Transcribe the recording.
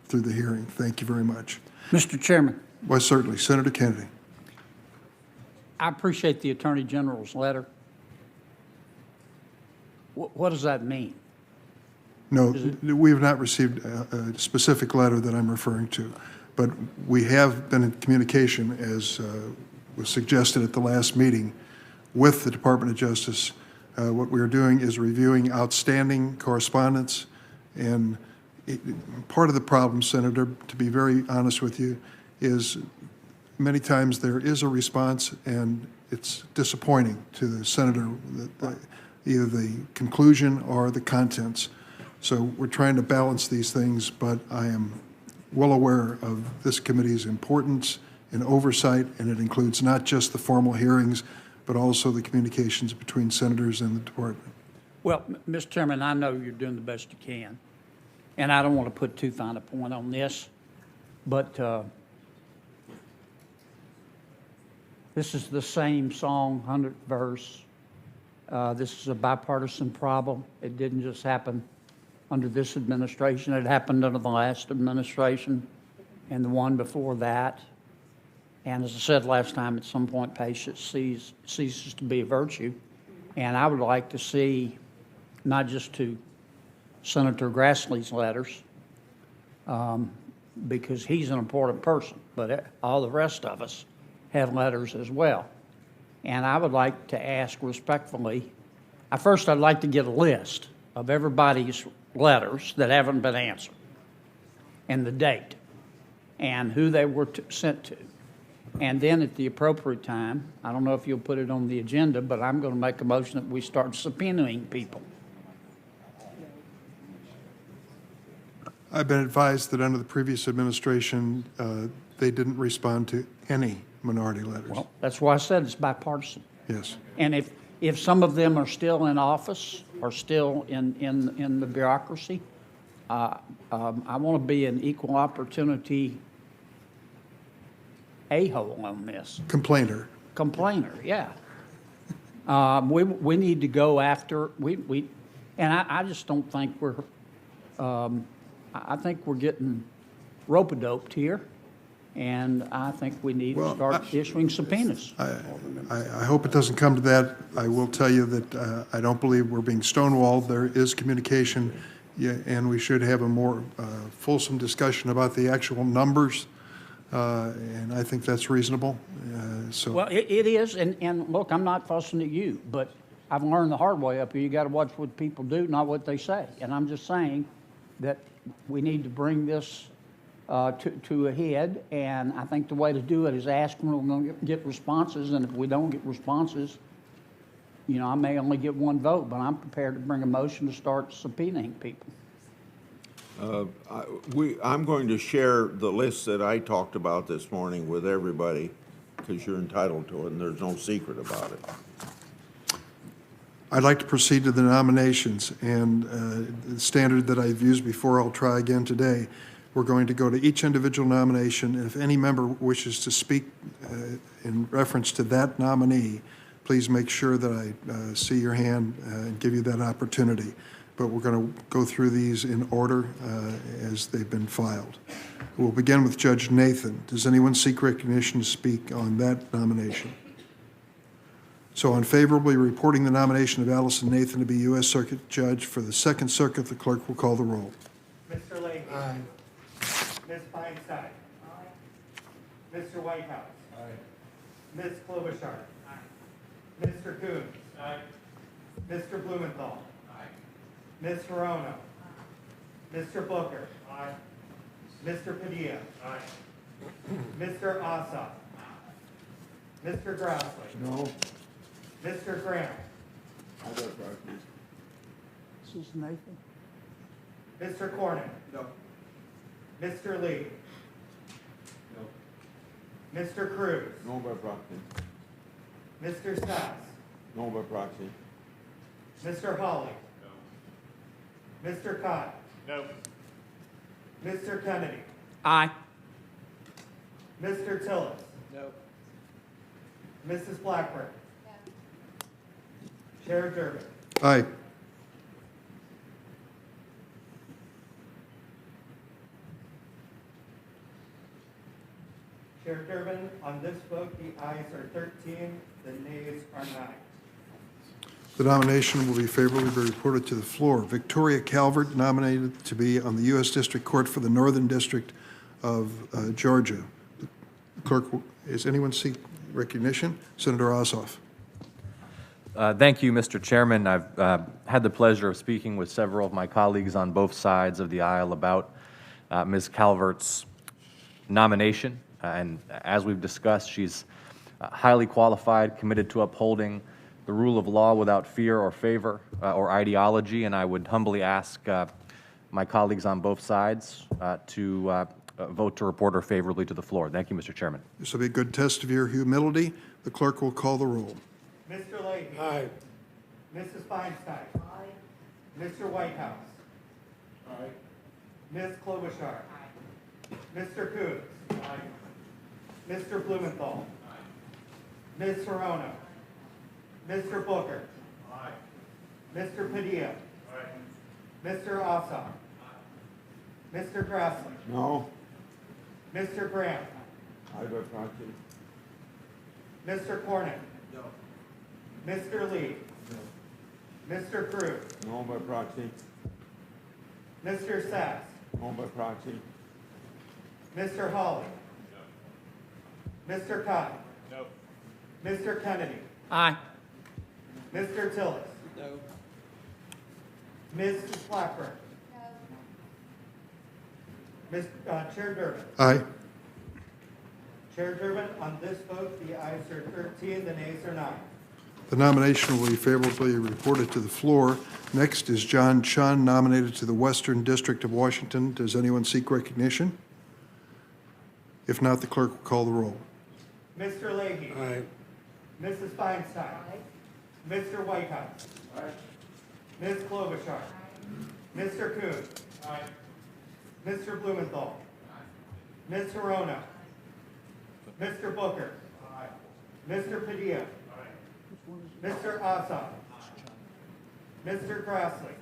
through the hearing. Thank you very much. Mr. Chairman, Why, certainly. Senator Kennedy. I appreciate the Attorney General's letter. What does that mean? No, we have not received a specific letter that I'm referring to, but we have been in communication, as was suggested at the last meeting, with the Department of Justice. What we are doing is reviewing outstanding correspondence, and part of the problem, Senator, to be very honest with you, is many times there is a response and it's disappointing to the senator, either the conclusion or the contents. So we're trying to balance these things, but I am well aware of this committee's importance and oversight, and it includes not just the formal hearings, but also the communications between senators and the department. Well, Mr. Chairman, I know you're doing the best you can, and I don't want to put too fine a point on this, but this is the same song, 100th verse. This is a bipartisan problem. It didn't just happen under this administration. It happened under the last administration and the one before that. And as I said last time, at some point, patience ceases to be a virtue. And I would like to see, not just to Senator Grassley's letters, because he's an important person, but all the rest of us have letters as well. And I would like to ask respectfully, first I'd like to get a list of everybody's letters that haven't been answered, and the date, and who they were sent to. And then at the appropriate time, I don't know if you'll put it on the agenda, but I'm going to make a motion that we start subpoenaing people. I've been advised that under the previous administration, they didn't respond to any minority letters. Well, that's why I said it's bipartisan. Yes. And if some of them are still in office or still in the bureaucracy, I want to be an equal opportunity a-hole on this. Complainer. Complainer, yeah. We need to go after, and I just don't think I think we're getting rope-a-doped here, and I think we need to start issuing subpoenas. I hope it doesn't come to that. I will tell you that I don't believe we're being stonewalled. There is communication, and we should have a more fulsome discussion about the actual numbers, and I think that's reasonable. Well, it is, and look, I'm not fussing at you, but I've learned the hard way up here. You got to watch what people do, not what they say. And I'm just saying that we need to bring this to a head, and I think the way to do it is ask when we're going to get responses, and if we don't get responses, you know, I may only get one vote, but I'm prepared to bring a motion to start subpoenaing people. I'm going to share the list that I talked about this morning with everybody, because you're entitled to it, and there's no secret about it. I'd like to proceed to the nominations, and the standard that I've used before, I'll try again today. We're going to go to each individual nomination, and if any member wishes to speak in reference to that nominee, please make sure that I see your hand and give you that opportunity. But we're going to go through these in order as they've been filed. We'll begin with Judge Nathan. Does anyone seek recognition to speak on that nomination? So on favorably reporting the nomination of Allison Nathan to be U.S. Circuit Judge for the Second Circuit, the clerk will call the roll. Mr. Leahy. Aye. Ms. Feinstein. Aye. Mr. Whitehouse. Aye. Ms. Klobuchar. Aye. Mr. Coons. Aye. Mr. Blumenthal. Aye. Ms. Hirono. Aye. Mr. Booker. Aye. Mr. Padilla. Aye. Mr. Ossoff. Aye. Mr. Grassley. No. Mr. Graham. This is Nathan. Mr. Cornyn. No. Mr. Lee. No. Mr. Cruz. No by proxy. Mr. Sass. No by proxy. Mr. Hawley. No. Mr. Cott. No. Mr. Kennedy. Aye. Mr. Tillis. No. Mrs. Blackburn. Chair Durbin. Aye. Chair Durbin, on this vote, the ayes are 13, the nays are 9. The nomination will be favorably reported to the floor. Victoria Calvert, nominated to be on the U.S. District Court for the Northern District of Georgia. Clerk, is anyone seek recognition? Senator Ossoff. Thank you, Mr. Chairman. I've had the pleasure of speaking with several of my colleagues on both sides of the aisle about Ms. Calvert's nomination. And as we've discussed, she's highly qualified, committed to upholding the rule of law without fear or favor or ideology. And I would humbly ask my colleagues on both sides to vote to report her favorably to the floor. Thank you, Mr. Chairman. This will be a good test of your humility. The clerk will call the roll. Mr. Leahy. Aye. Mrs. Feinstein. Aye. Mr. Whitehouse. Aye. Ms. Klobuchar. Aye. Mr. Coons. Aye. Mr. Blumenthal. Aye. Ms. Serrano. Mr. Booker. Aye. Mr. Padilla. Aye. Mr. Ossoff. Aye. Mr. Grassley. No. Mr. Graham. I by proxy. Mr. Cornick. No. Mr. Lee. No. Mr. Cruz. No by proxy. Mr. Sass. No by proxy. Mr. Hawley. No. Mr. Cotton. No. Mr. Kennedy. Aye. Mr. Tillis. No. Mrs. Blackburn. Chair Durbin. Aye. Chair Durbin, on this vote, the ayes are 13, the nays are 9. The nomination will be favorably reported to the floor. Next is John Chun, nominated to the Western District of Washington. Does anyone seek recognition? If not, the clerk will call the roll. Mr. Leahy. Aye. Mrs. Feinstein. Mr. Whitehouse. Ms. Klobuchar. Mr. Coons. Mr. Blumenthal. Ms. Serrano. Mr. Booker. Mr. Padilla. Mr. Ossoff. Mr. Grassley.